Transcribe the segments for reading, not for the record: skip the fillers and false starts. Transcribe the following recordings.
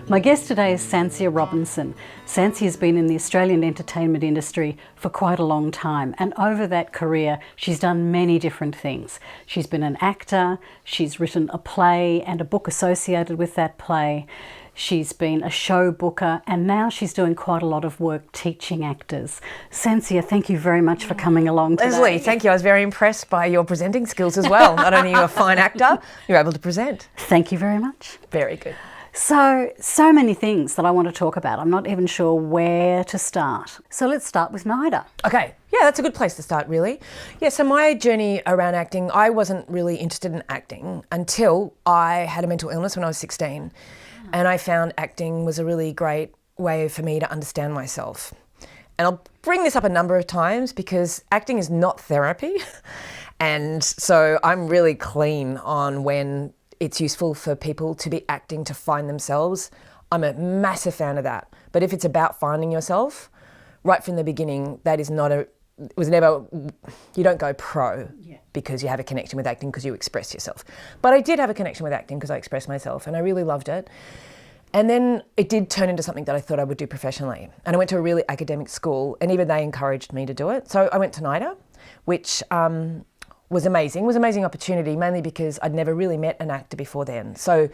My guest today is Sancia Robinson. Sancia has been in the Australian entertainment industry for quite a long time, and over that career she's done many different things. She's been an actor, she's written a play and a book associated with that play. She's been a show booker, and now she's doing quite a lot of work teaching actors. Sancia, thank you very much for coming along today. Leslie, thank you. I was very impressed by your presenting skills as well. Not only are you a fine actor, you're able to present. Thank you very much. Very good. So many things that I want to talk about. I'm not even sure where to start. So let's start with Nida. Okay. Yeah, that's a good place to start, really. Yeah, so my journey around acting, I wasn't really interested in acting until I had a mental illness when I was 16. And I found acting was a really great way for me to understand myself. And I'll bring this up a number of times because acting is not therapy. And so I'm really clean on when it's useful for people to be acting to find themselves. I'm a massive fan of that. But if it's about finding yourself, right from the beginning, that is not you don't go pro because you have a connection with acting because you express yourself. But I did have a connection with acting because I expressed myself and I really loved it. And then it did turn into something that I thought I would do professionally. And I went to a really academic school and even they encouraged me to do it. So I went to Nida, which was amazing. It was an amazing opportunity, mainly because I'd never really met an actor before then. So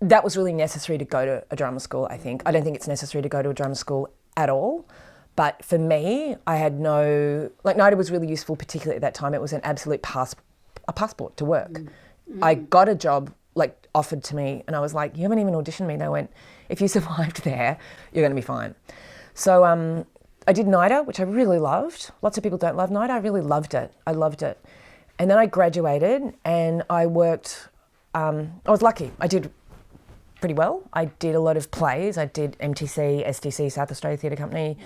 that was really necessary to go to a drama school, I think. I don't think it's necessary to go to a drama school at all. But for me, I had Nida was really useful, particularly at that time. It was an absolute passport to work. Mm-hmm. I got a job offered to me and I was like, you haven't even auditioned me. They went, if you survived there, you're going to be fine. So I did Nida, which I really loved. Lots of people don't love Nida. I really loved it. I loved it. And then I graduated and I worked, I was lucky. I did pretty well. I did a lot of plays. I did MTC, STC, South Australia Theatre Company.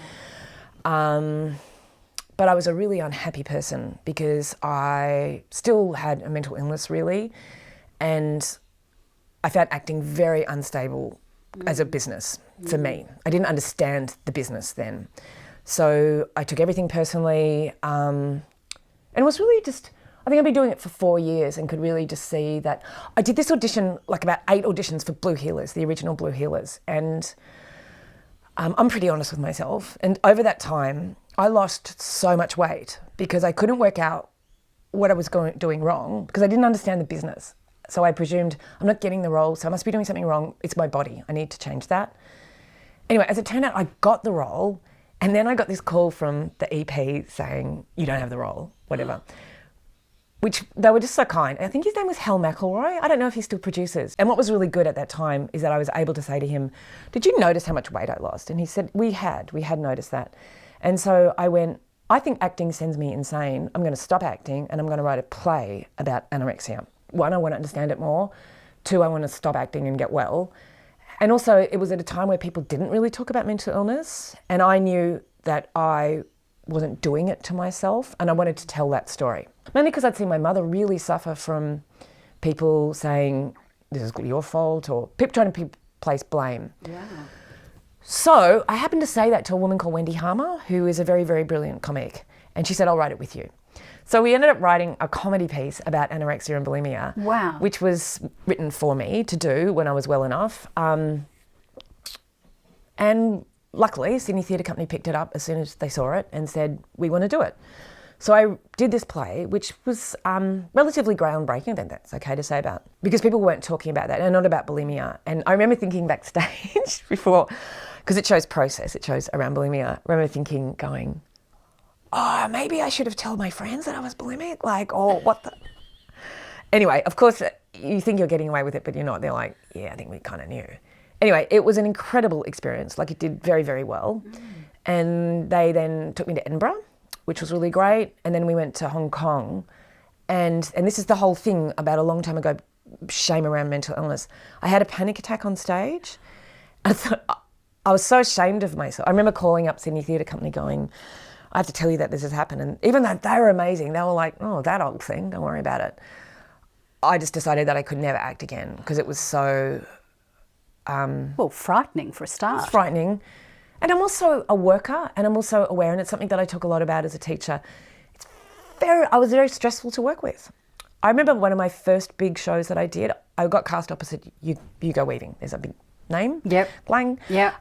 But I was a really unhappy person because I still had a mental illness really. And I found acting very unstable as a business for me. I didn't understand the business then. So I took everything personally. And it was really just, I think I've been doing it for 4 years and could really just see that I did this audition, about 8 auditions for Blue Heelers, the original Blue Heelers. And I'm pretty honest with myself. And over that time, I lost so much weight because I couldn't work out what I was doing wrong because I didn't understand the business. So I presumed I'm not getting the role, so I must be doing something wrong. It's my body. I need to change that. Anyway, as it turned out, I got the role. And then I got this call from the EP saying, you don't have the role, whatever. Which they were just so kind. I think his name was Hal McElroy. I don't know if he still produces. And what was really good at that time is that I was able to say to him, did you notice how much weight I lost? And he said, we had noticed that. And so I went, I think acting sends me insane. I'm going to stop acting and I'm going to write a play about anorexia. 1, I want to understand it more. 2, I want to stop acting and get well. And also it was at a time where people didn't really talk about mental illness. And I knew that I wasn't doing it to myself and I wanted to tell that story. Mainly because I'd seen my mother really suffer from people saying, this is your fault, or people trying to place blame. Yeah. So I happened to say that to a woman called Wendy Harmer, who is a very, very brilliant comic. And she said, I'll write it with you. So we ended up writing a comedy piece about anorexia and bulimia. Wow. Which was written for me to do when I was well enough. And luckily, Sydney Theatre Company picked it up as soon as they saw it and said, we want to do it. So I did this play, which was relatively groundbreaking, I think that's okay to say about, because people weren't talking about that and not about bulimia. And I remember thinking backstage before, because it shows process, it shows around bulimia, I remember thinking, going, oh, maybe I should have told my friends that I was bulimic, what the... Anyway, of course, you think you're getting away with it, but you're not. They're like, yeah, I think we kind of knew. Anyway, it was an incredible experience. It did very, very well. And they then took me to Edinburgh, which was really great. And then we went to Hong Kong. And this is the whole thing about a long time ago, shame around mental illness. I had a panic attack on stage. I thought, I was so ashamed of myself. I remember calling up Sydney Theatre Company going, I have to tell you that this has happened. And even though they were amazing, they were like, oh, that old thing, don't worry about it. I just decided that I could never act again because it was so... frightening for a start. It's frightening. And I'm also a worker and I'm also aware, and it's something that I talk a lot about as a teacher. I was very stressful to work with. I remember one of my first big shows that I did, I got cast opposite Hugo Weaving. There's a big name. Yep. Blang. Yeah.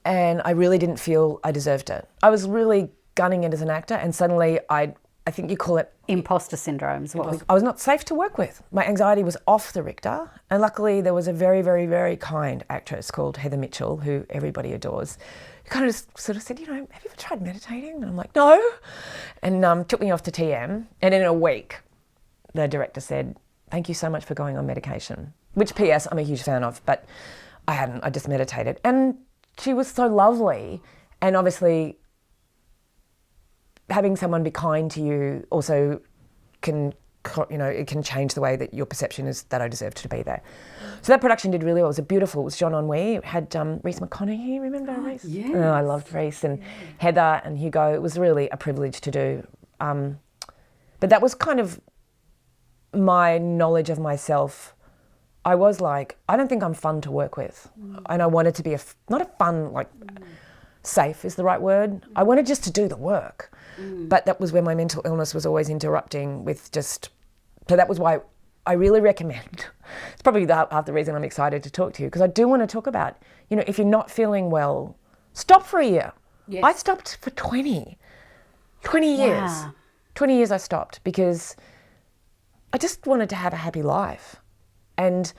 And I really didn't feel I deserved it. I was really gunning it as an actor, and suddenly I think you call it Imposter syndrome is what we... I was not safe to work with. My anxiety was off the Richter, and luckily there was a very, very, very kind actress called Heather Mitchell, who everybody adores, who kind of just sort of said, have you ever tried meditating? And I'm like, no. And took me off to TM, and in a week, the director said, thank you so much for going on medication, which PS I'm a huge fan of, but I hadn't, I just meditated. And she was so lovely, and obviously having someone be kind to you also can, it can change the way that your perception is that I deserved to be there. So that production did really well. It was beautiful. It was John Ennui. It had Reese McConaughey, remember Reese? Yes. Oh, I loved Reese, and Heather and Hugo. It was really a privilege to do. But that was kind of my knowledge of myself. I was like, I don't think I'm fun to work with. And I wanted to be not a fun, safe is the right word. I wanted just to do the work. But that was where my mental illness was always interrupting with so that was why I really recommend, it's probably half the reason I'm excited to talk to you, because I do want to talk about, if you're not feeling well, stop for a year. Yes. I stopped for 20 years. Wow. 20 years I stopped because I just wanted to have a happy life. And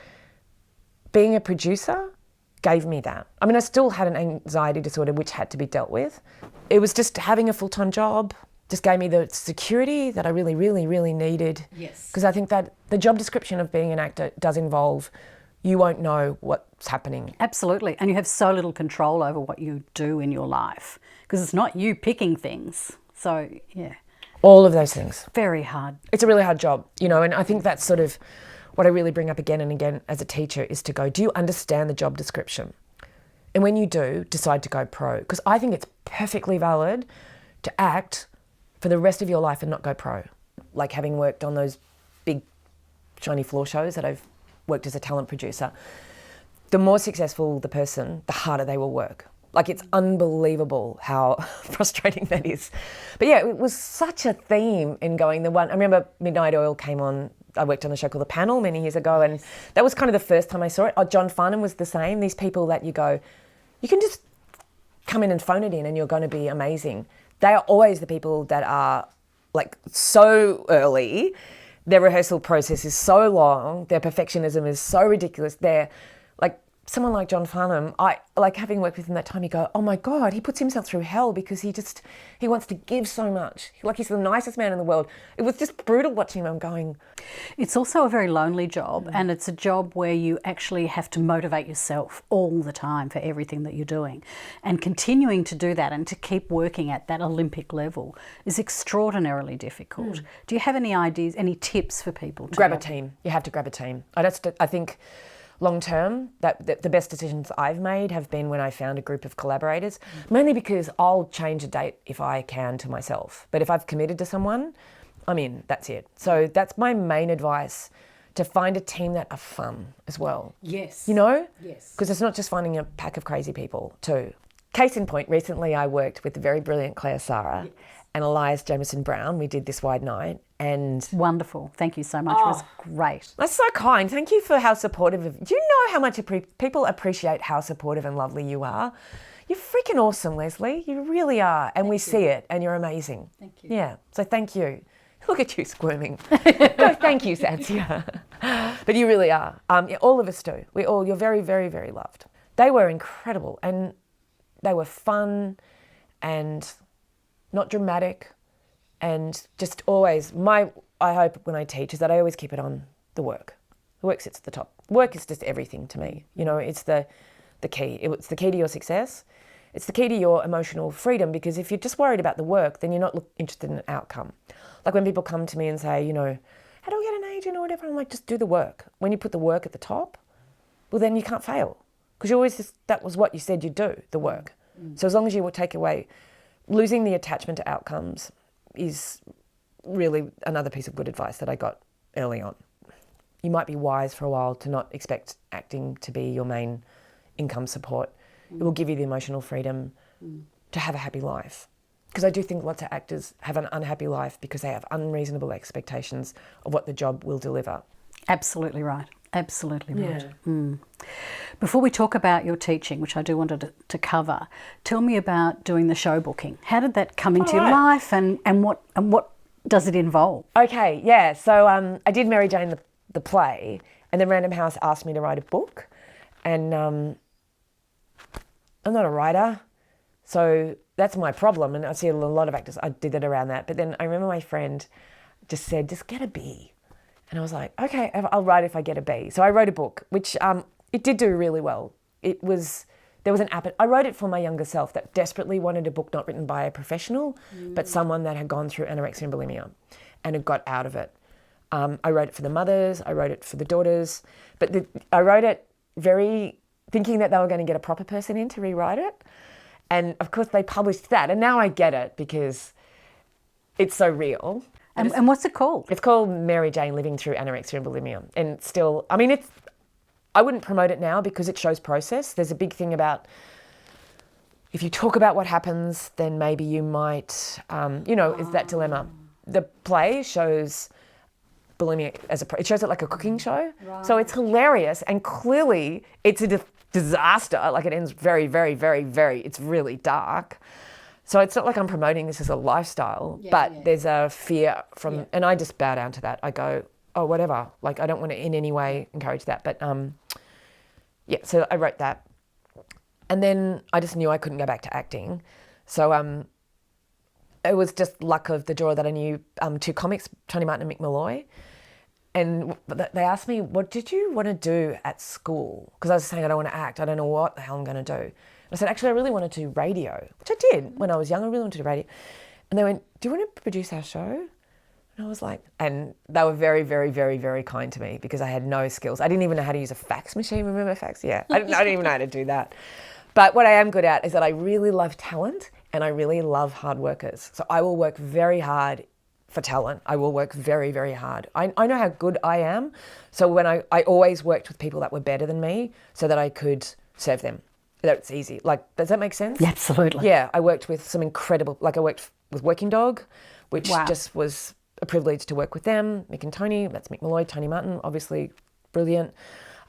being a producer gave me that. I mean, I still had an anxiety disorder which had to be dealt with. It was just having a full-time job just gave me the security that I really, really, really needed. Yes. Because I think that the job description of being an actor does involve you won't know what's happening. Absolutely. And you have so little control over what you do in your life because it's not you picking things. So, yeah. All of those things. Very hard. It's a really hard job, and I think that's sort of what I really bring up again and again as a teacher is to go, do you understand the job description? And when you do, decide to go pro. Because I think it's perfectly valid to act for the rest of your life and not go pro. Like having worked on those big shiny floor shows that I've worked as a talent producer, the more successful the person, the harder they will work. Like it's unbelievable how frustrating that is. But yeah, it was such a theme in going. I remember Midnight Oil came on. I worked on a show called The Panel many years ago, and that was kind of the first time I saw it. John Farnham was the same. These people that you go, you can just come in and phone it in and you're going to be amazing. They are always the people that are so early. Their rehearsal process is so long. Their perfectionism is so ridiculous. They're someone like John Farnham, having worked with him that time, you go, oh my God, he puts himself through hell because he wants to give so much. He's the nicest man in the world. It was just brutal watching him. I'm going. It's also a very lonely job, and it's a job where you actually have to motivate yourself all the time for everything that you're doing. And continuing to do that and to keep working at that Olympic level is extraordinarily difficult. Do you have any ideas, any tips for people? Grab a team. You have to grab a team. I think long term, that the best decisions I've made have been when I found a group of collaborators, mainly because I'll change a date if I can to myself. But if I've committed to someone, I'm in, that's it. So that's my main advice, to find a team that are fun as well. Yes. Yes. Because it's not just finding a pack of crazy people too. Case in point, recently I worked with the very brilliant Claire Sarah and Elias Jameson Brown. We did This Wide Night. And wonderful. Thank you so much. It was great. That's so kind. Thank you for how supportive. Do you know how much people appreciate how supportive and lovely you are? You're freaking awesome, Leslie. You really are. And we see it, and you're amazing. Thank you. Yeah. So thank you. Look at you squirming. No, thank you, Sancia. But you really are. All of us do. You're very, very, very loved. They were incredible, and they were fun and not dramatic. And just always, I hope when I teach is that I always keep it on the work. The work sits at the top. Work is just everything to me. It's the key. It's the key to your success. It's the key to your emotional freedom, because if you're just worried about the work, then you're not interested in an outcome. Like when people come to me and say, how do I get an agent or whatever? I'm like, just do the work. When you put the work at the top, well, then you can't fail, because you always that was what you said you'd do, the work. So as long as you would take away, losing the attachment to outcomes is really another piece of good advice that I got early on. You might be wise for a while to not expect acting to be your main income support. It will give you the emotional freedom to have a happy life. Because I do think lots of actors have an unhappy life because they have unreasonable expectations of what the job will deliver. Absolutely right. Absolutely right. Before we talk about your teaching, which I do want to cover, tell me about doing the show booking. How did that come into your life, and what does it involve? Okay, yeah. So I did Mary Jane the play, and then Random House asked me to write a book, and I'm not a writer, so that's my problem. And I see a lot of actors, I did it around that. But then I remember my friend just said, just get a B. And I was like, okay, I'll write if I get a B. So I wrote a book, which it did do really well. There was an app. I wrote it for my younger self that desperately wanted a book not written by a professional, but someone that had gone through anorexia and bulimia and had got out of it. I wrote it for the mothers. I wrote it for the daughters. But I wrote it very thinking that they were going to get a proper person in to rewrite it. And of course they published that. And now I get it because it's so real. And what's it called? It's called Mary Jane Living Through Anorexia and Bulimia. And still, I mean, I wouldn't promote it now because it shows process. There's a big thing about if you talk about what happens, then maybe you might, is that dilemma. The play shows bulimia it shows it like a cooking show. Right. So it's hilarious and clearly it's a disaster. Like it ends very, very, very, very, it's really dark. So it's not like I'm promoting this as a lifestyle, but there's a fear and I just bow down to that. I go, oh, whatever. Like I don't want to in any way encourage that. But so I wrote that. And then I just knew I couldn't go back to acting. So it was just luck of the draw that I knew two comics, Tony Martin and Mick Malloy. And they asked me, what did you want to do at school? Because I was saying I don't want to act. I don't know what the hell I'm going to do. I said, actually, I really wanted to do radio, which I did when I was young. I really wanted to do radio. And they went, do you want to produce our show? And I was like, and they were very, very, very, very kind to me because I had no skills. I didn't even know how to use a fax machine. Remember fax? Yeah, I didn't even know how to do that. But what I am good at is that I really love talent and I really love hard workers. So I will work very hard for talent. I will work very, very hard. I know how good I am. So when I always worked with people that were better than me so that I could serve them. That's easy. Like, does that make sense? Yeah, absolutely. Yeah, I worked with some incredible, like I worked with Working Dog, which just was a privilege to work with them. Mick and Tony, that's Mick Malloy, Tony Martin, obviously brilliant.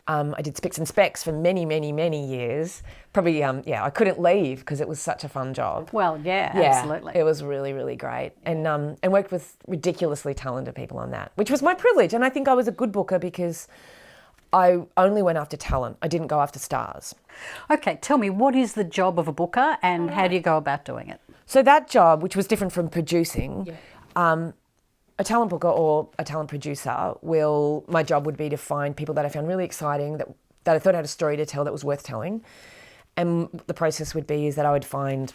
I did Spicks and Specs for many, many, many years. Probably, I couldn't leave because it was such a fun job. Well, yeah, absolutely. It was really, really great. And worked with ridiculously talented people on that, which was my privilege. And I think I was a good booker because I only went after talent. I didn't go after stars. Okay, tell me, what is the job of a booker and how do you go about doing it? So that job, which was different from producing, a talent booker or a talent producer my job would be to find people that I found really exciting, that I thought had a story to tell that was worth telling. And the process would be is that I would find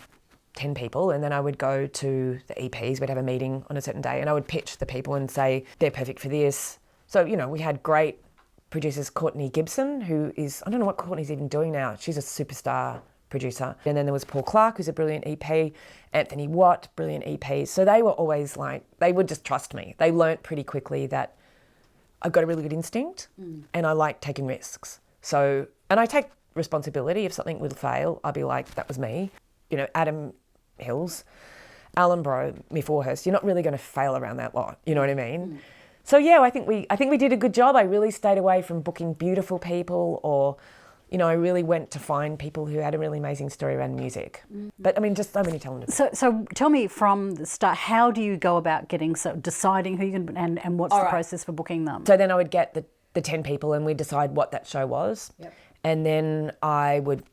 10 people and then I would go to the EPs, we'd have a meeting on a certain day and I would pitch the people and say, they're perfect for this. So, we had great producers, Courtney Gibson, who is, I don't know what Courtney's even doing now. She's a superstar producer. And then there was Paul Clark, who's a brilliant EP, Anthony Watt, brilliant EPs. So they were always like, they would just trust me. They learnt pretty quickly that I've got a really good instinct and I like taking risks. So, and I take responsibility. If something will fail, I'll be like, that was me. Adam Hills, Alan Bro, Miff Warhurst, you're not really going to fail around that lot. You know what I mean? So I think we did a good job. I really stayed away from booking beautiful people or, I really went to find people who had a really amazing story around music. But I mean, just so many talented. So tell me from the start, how do you go about deciding who you can, and what's the process for booking them? So then I would get the 10 people and we'd decide what that show was. Yep. And then I would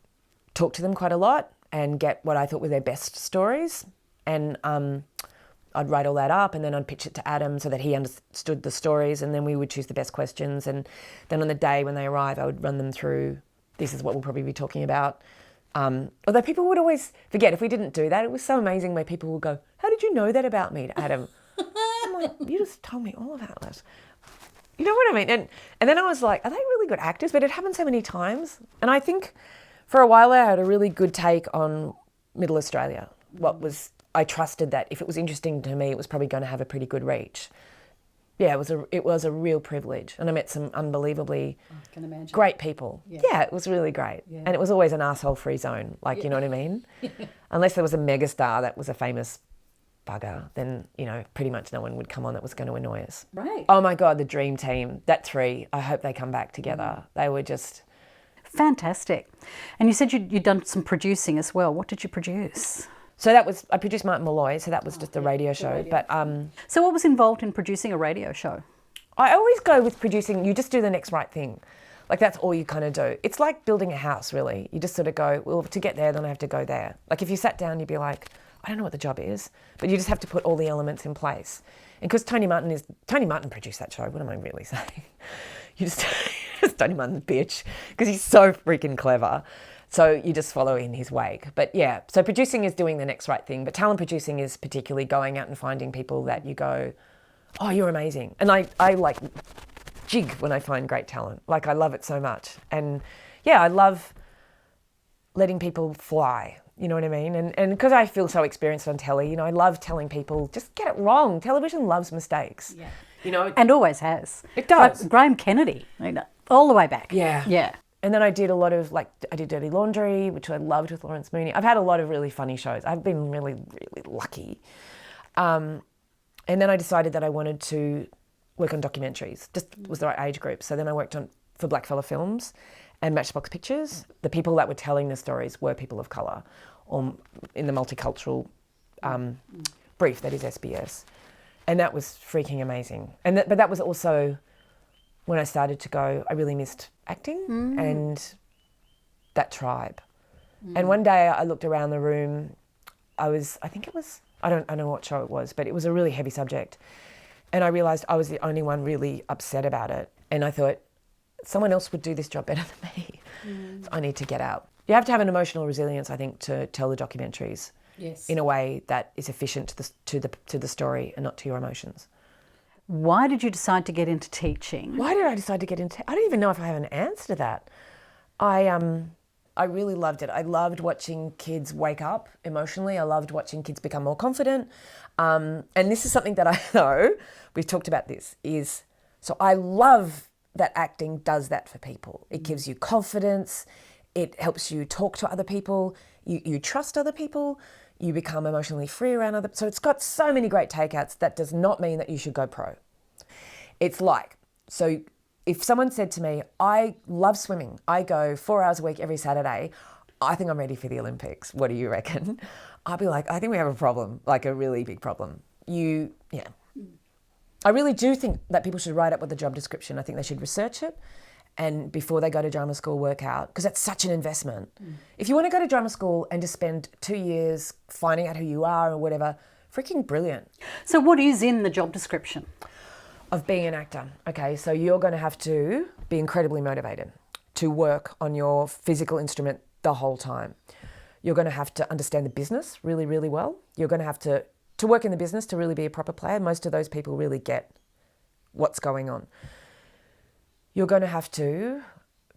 talk to them quite a lot and get what I thought were their best stories. And I'd write all that up and then I'd pitch it to Adam so that he understood the stories and then we would choose the best questions. And then on the day when they arrive, I would run them through, this is what we'll probably be talking about. Although people would always forget, if we didn't do that, it was so amazing where people would go, how did you know that about me, to Adam? I'm like, you just told me all about this. You know what I mean? And then I was like, are they really good actors? But it happened so many times. And I think for a while I had a really good take on Middle Australia. I trusted that if it was interesting to me, it was probably going to have a pretty good reach. Yeah, it was a real privilege. And I met some unbelievably great people. Yeah, it was really great. Yeah. And it was always an arsehole-free zone, you know what I mean? Unless there was a megastar that was a famous bugger, then, pretty much no one would come on that was going to annoy us. Right. Oh my God, the dream team, that 3, I hope they come back together. They were just Fantastic. And you said you'd done some producing as well. What did you produce? So I produced Martin Malloy, so that was just a radio show. But So what was involved in producing a radio show? I always go with producing, you just do the next right thing. Like that's all you kind of do. It's like building a house, really. You just sort of go, well, to get there, then I have to go there. Like if you sat down, you'd be like, I don't know what the job is, but you just have to put all the elements in place. And because Tony Martin produced that show, what am I really saying? Tony Martin's bitch, because he's so freaking clever. So you just follow in his wake. But yeah, so producing is doing the next right thing. But talent producing is particularly going out and finding people that you go, oh, you're amazing. And I like jig when I find great talent. Like I love it so much. And yeah, I love letting people fly. You know what I mean? And because I feel so experienced on telly, I love telling people, just get it wrong. Television loves mistakes. Yeah. And always has. It does. Like Graham Kennedy, all the way back. Yeah. Yeah. And then I did a lot of, I did Dirty Laundry, which I loved with Lawrence Mooney. I've had a lot of really funny shows. I've been really, really lucky. And then I decided that I wanted to work on documentaries. Just was the right age group. So then I worked for Blackfella Films and Matchbox Pictures. The people that were telling the stories were people of colour, or in the multicultural brief that is SBS. And that was freaking amazing. But that was also when I started to go, I really missed acting and that tribe. And one day I looked around the room, I don't know what show it was, but it was a really heavy subject. And I realised I was the only one really upset about it. And I thought, someone else would do this job better than me. So I need to get out. You have to have an emotional resilience, I think, to tell the documentaries in a way that is efficient to the story and not to your emotions. Why did you decide to get into teaching? Why did I decide to get into? I don't even know if I have an answer to that. I really loved it. I loved watching kids wake up emotionally. I loved watching kids become more confident. And this is something that I know, we've talked about this, so I love that acting does that for people. It gives you confidence. It helps you talk to other people. You trust other people. You become emotionally free around other. So it's got so many great takeouts. That does not mean that you should go pro. It's like, so if someone said to me, I love swimming, I go 4 hours a week every Saturday, I think I'm ready for the Olympics. What do you reckon? I'll be like, I think we have a problem, like a really big problem. I really do think that people should write up with the job description. I think they should research it and before they go to drama school, work out, because that's such an investment. If you want to go to drama school and just spend 2 years finding out who you are or whatever, freaking brilliant. So what is in the job description? Of being an actor. Okay, so you're going to have to be incredibly motivated to work on your physical instrument the whole time. You're going to have to understand the business really, really well. You're going to have to work in the business to really be a proper player. Most of those people really get what's going on. You're going to have to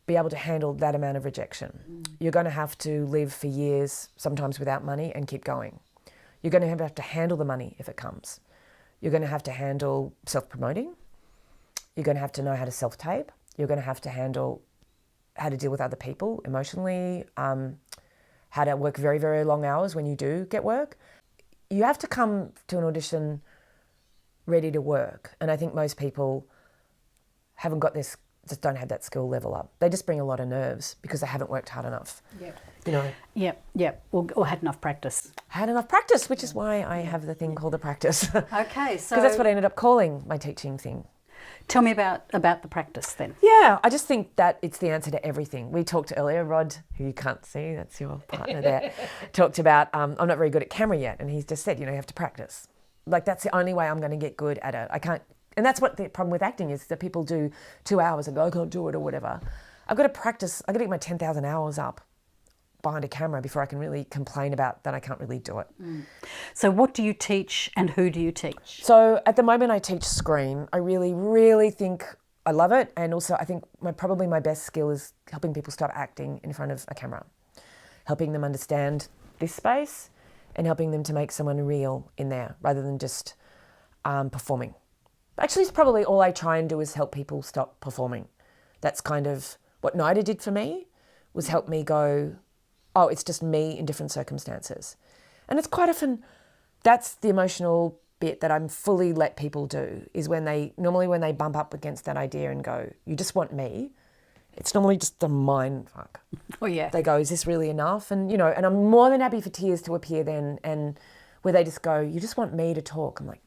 be able to handle that amount of rejection. You're going to have to live for years, sometimes without money, and keep going. You're going to have to handle the money if it comes. You're going to have to handle self-promoting. You're going to have to know how to self-tape. You're going to have to handle how to deal with other people emotionally, how to work very, very long hours when you do get work. You have to come to an audition ready to work. And I think most people haven't got this, just don't have that skill level up. They just bring a lot of nerves because they haven't worked hard enough. Yep. Or had enough practice. Had enough practice, which is why I have the thing called the practice. Okay, so... Because that's what I ended up calling my teaching thing. Tell me about the practice then. Yeah, I just think that it's the answer to everything. We talked earlier, Rod, who you can't see, that's your partner there, talked about, I'm not very good at camera yet. And he's just said, you have to practice. Like, that's the only way I'm going to get good at it. I can't, and that's what the problem with acting is, that people do 2 hours and go, I can't do it or whatever. I've got to practice. I've got to get my 10,000 hours up behind a camera before I can really complain about that I can't really do it. So what do you teach and who do you teach? So at the moment I teach screen. I really, really think I love it. And also I think probably my best skill is helping people start acting in front of a camera, helping them understand this space and helping them to make someone real in there rather than just performing. Actually, it's probably all I try and do is help people stop performing. That's kind of what Nida did for me, was help me go, oh, it's just me in different circumstances. And it's quite often, that's the emotional bit that I'm fully let people do, is when they bump up against that idea and go, you just want me, it's normally just a mind fuck. Oh, yeah. They go, is this really enough? And, and I'm more than happy for tears to appear then, and where they just go, you just want me to talk. I'm like,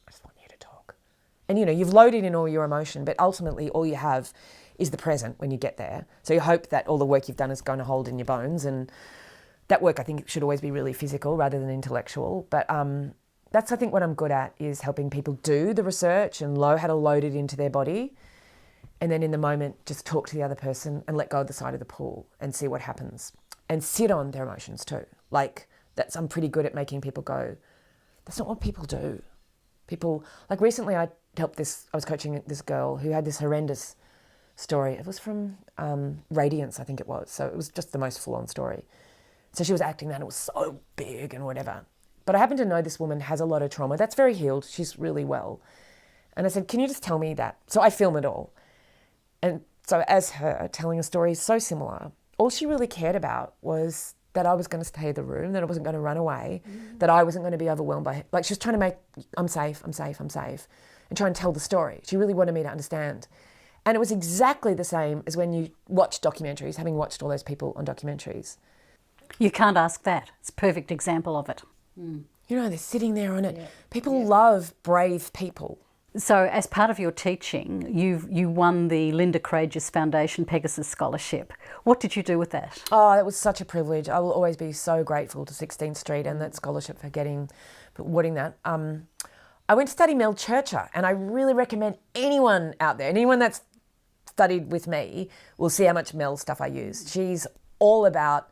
I just want you to talk. And, you've loaded in all your emotion, but ultimately all you have is the present when you get there. So you hope that all the work you've done is going to hold in your bones, and that work I think should always be really physical rather than intellectual. But that's, I think, what I'm good at, is helping people do the research and how to load it into their body. And then in the moment, just talk to the other person and let go of the side of the pool and see what happens. And sit on their emotions too. I'm pretty good at making people go, that's not what people do. Recently I was coaching this girl who had this horrendous story. It was from Radiance, I think it was. So it was just the most full-on story. So she was acting that, and it was so big and whatever. But I happen to know this woman has a lot of trauma. That's very healed. She's really well. And I said, can you just tell me that? So I film it all. And so as her telling a story so similar, all she really cared about was that I was going to stay in the room, that I wasn't going to run away, that I wasn't going to be overwhelmed by it. She was trying to make, I'm safe, I'm safe, I'm safe, and try and tell the story. She really wanted me to understand. And it was exactly the same as when you watch documentaries, having watched all those people on documentaries. You can't ask that. It's a perfect example of it. They're sitting there on it. Yeah. People love brave people. So as part of your teaching, you won the Linda Courageous Foundation Pegasus Scholarship. What did you do with that? Oh, that was such a privilege. I will always be so grateful to 16th Street and that scholarship for awarding that. I went to study Mel Churcher, and I really recommend anyone out there, anyone that's studied with me, will see how much Mel stuff I use. She's all about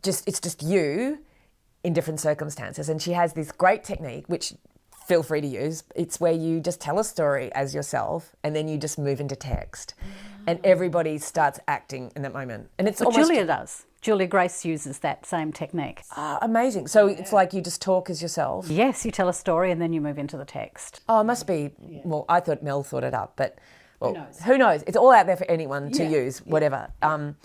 it's just you in different circumstances. And she has this great technique, which feel free to use. It's where you just tell a story as yourself, and then you just move into text, and everybody starts acting in that moment. And it's almost... Julia does. Julia Grace uses that same technique. Amazing. So it's like you just talk as yourself. Yes, you tell a story and then you move into the text. Oh, it must be. Yeah. Well, I thought Mel thought it up, but who knows? It's all out there for anyone to use, whatever. And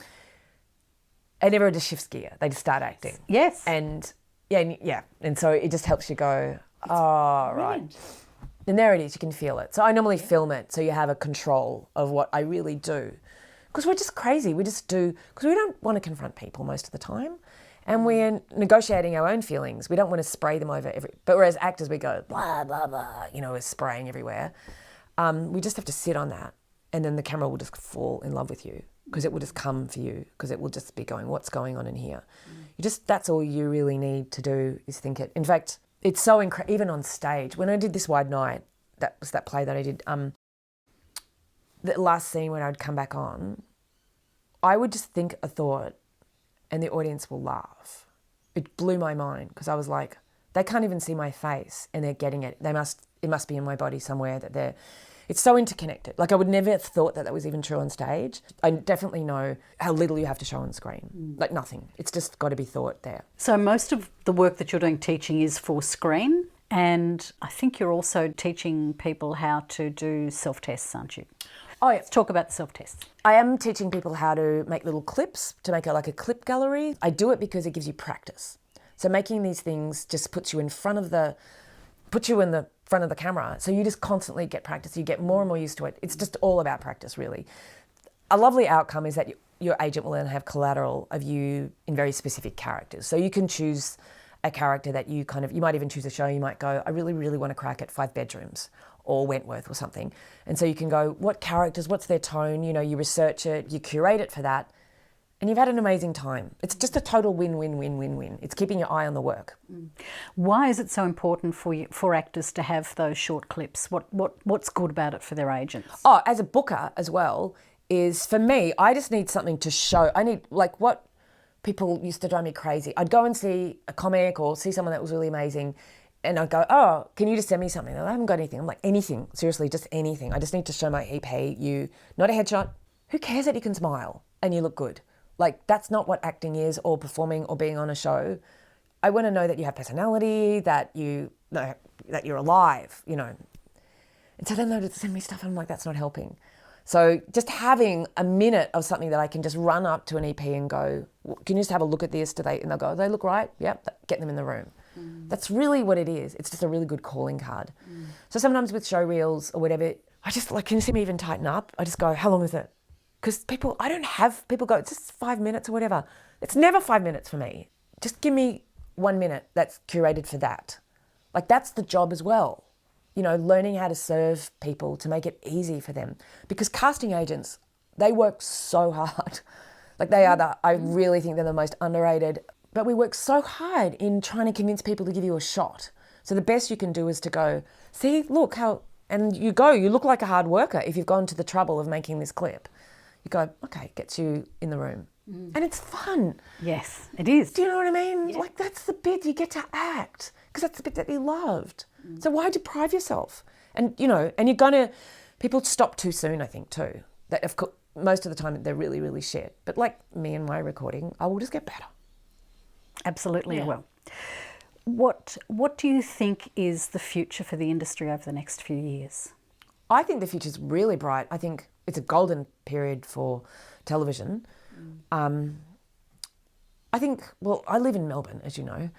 everyone just shifts gear. They just start acting. Yes. And and so it just helps you go, oh, right. And there it is, you can feel it. So I normally film it so you have a control of what I really do. Because we're just crazy, we just do, because we don't want to confront people most of the time. And we're negotiating our own feelings. We don't want to spray them over but whereas actors, we go, blah, blah, blah, we're spraying everywhere. We just have to sit on that, and then the camera will just fall in love with you, because it will just come for you, because it will just be going, what's going on in here? That's all you really need to do, is think it. In fact, it's so even on stage. When I did This Wide Night, that was that play that I did, the last scene when I'd come back on, I would just think a thought and the audience will laugh. It blew my mind, because I was like, they can't even see my face and they're getting it. It must be in my body somewhere that it's so interconnected. I would never have thought that was even true on stage. I definitely know how little you have to show on screen. Nothing. It's just got to be thought there. So most of the work that you're doing teaching is for screen, and I think you're also teaching people how to do self-tests, aren't you? Oh, yeah. Let's talk about the self-tests. I am teaching people how to make little clips, to make a clip gallery. I do it because it gives you practice. So making these things just puts you in the front of the camera. So you just constantly get practice. You get more and more used to it. It's just all about practice, really. A lovely outcome is that your agent will then have collateral of you in very specific characters. So you can choose a character that you might even choose a show. You might go, I really, really want to crack at 5 Bedrooms or Wentworth or something. And so you can go, what characters, what's their tone? You research it, you curate it for that, and you've had an amazing time. It's just a total win-win-win-win-win. It's keeping your eye on the work. Why is it so important for actors to have those short clips? What's good about it for their agents? Oh, as a booker as well, is for me, I just need something to show. I need, what people used to drive me crazy. I'd go and see a comic or see someone that was really amazing, and I'd go, oh, can you just send me something? I haven't got anything. I'm like, anything, seriously, just anything. I just need to show my EP, you, not a headshot. Who cares that you can smile and you look good? That's not what acting is, or performing, or being on a show. I want to know that you have personality, that you're alive, And so then they would send me stuff, and I'm like, that's not helping. So just having a minute of something that I can just run up to an EP and go, can you just have a look at this? And they'll go, they look right? Yep, get them in the room. That's really what it is. It's just a really good calling card. So sometimes with show reels or whatever, I just can you see me even tighten up? I just go, how long is it? Because I don't have people go, it's just 5 minutes or whatever. It's never 5 minutes for me. Just give me 1 minute that's curated for that. Like, that's the job as well. You know, learning how to serve people to make it easy for them. Because casting agents, they work so hard. Like, I really think they're the most underrated. But we work so hard in trying to convince people to give you a shot. So the best you can do is to go, see, look how, and you look like a hard worker if you've gone to the trouble of making this clip. You go, okay, gets you in the room. And it's fun. Yes, it is. Do you know what I mean? Yeah. Like, that's the bit you get to act, because that's the bit that you loved. So why deprive yourself? And, you know, and people stop too soon, I think, too. That, of course, most of the time they're really, really shit. But like me and my recording, I will just get better. Absolutely, it will. What do you think is the future for the industry over the next few years? I think the future's really bright. I think it's a golden period for television. I think, well, I live in Melbourne, as you know.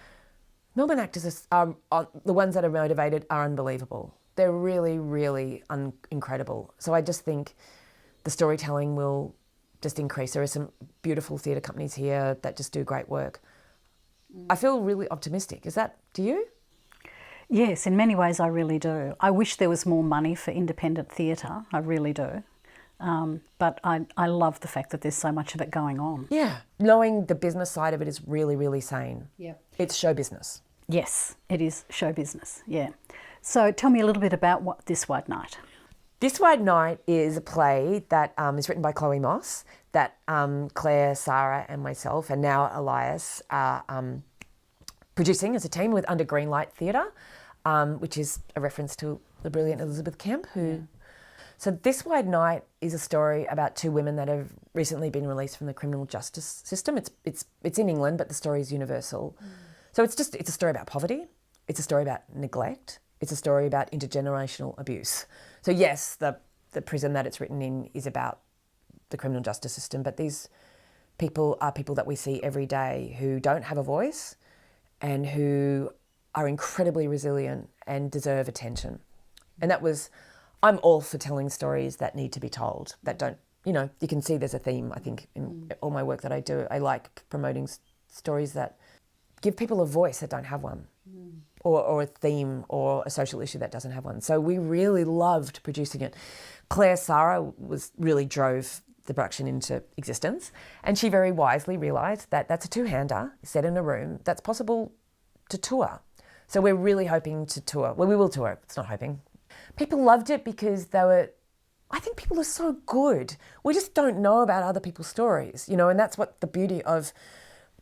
Melbourne actors are the ones that are motivated are unbelievable. They're really, really incredible. So I just think the storytelling will just increase. There are some beautiful theatre companies here that just do great work. I feel really optimistic. Do you? Yes, in many ways I really do. I wish there was more money for independent theatre, I really do. But I love the fact that there's so much of it going on. Yeah. Knowing the business side of it is really, really sane. Yeah. It's show business. Yes, it is show business, yeah. So tell me a little bit about This White Night. This White Night is a play that is written by Chloe Moss that Claire, Sarah and myself and now Elias are producing as a team with Under Greenlight Theatre, which is a reference to the brilliant Elizabeth Kemp, So This White Night is a story about two women that have recently been released from the criminal justice system. It's in England, but the story is universal. So it's a story about poverty. It's a story about neglect. It's a story about intergenerational abuse. So yes, the prison that it's written in is about the criminal justice system, but these people are people that we see every day who don't have a voice and who are incredibly resilient and deserve attention. And I'm all for telling stories that need to be told, that don't, you can see there's a theme, I think, in all my work that I do. I like promoting stories that give people a voice that don't have one, or a theme or a social issue that doesn't have one. So we really loved producing it. Claire Sarah really drove the production into existence, and she very wisely realised that that's a two-hander set in a room that's possible to tour. So we're really hoping to tour. Well, we will tour. It's not hoping. People loved it because I think people are so good. We just don't know about other people's stories, and that's what the beauty of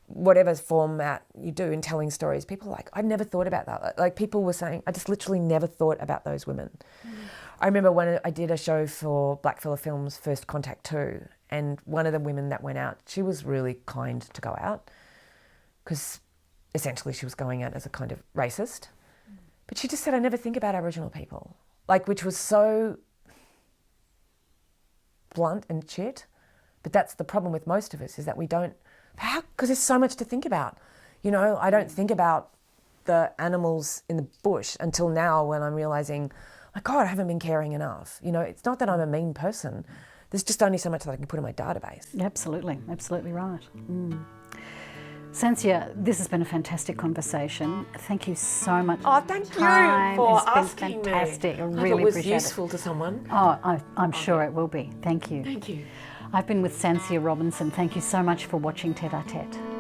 whatever format you do in telling stories. People are like, I never thought about that. Like people were saying, I just literally never thought about those women. I remember when I did a show for Blackfella Films, First Contact 2, and one of the women that went out, she was really kind to go out because essentially she was going out as a kind of racist. But she just said, I never think about Aboriginal people, which was so blunt and shit. But that's the problem with most of us, is that we don't, because there's so much to think about. I don't think about the animals in the bush until now when I'm realising, my God, I haven't been caring enough. It's not that I'm a mean person. There's just only so much that I can put in my database. Absolutely right. Sancia, this has been a fantastic conversation. Thank you so much. Oh, thank you for asking me. It's been fantastic. I really appreciate it. It was useful to someone. Oh, I'm sure it will be. Thank you. Thank you. I've been with Sancia Robinson. Thank you so much for watching Tête-à-Tête.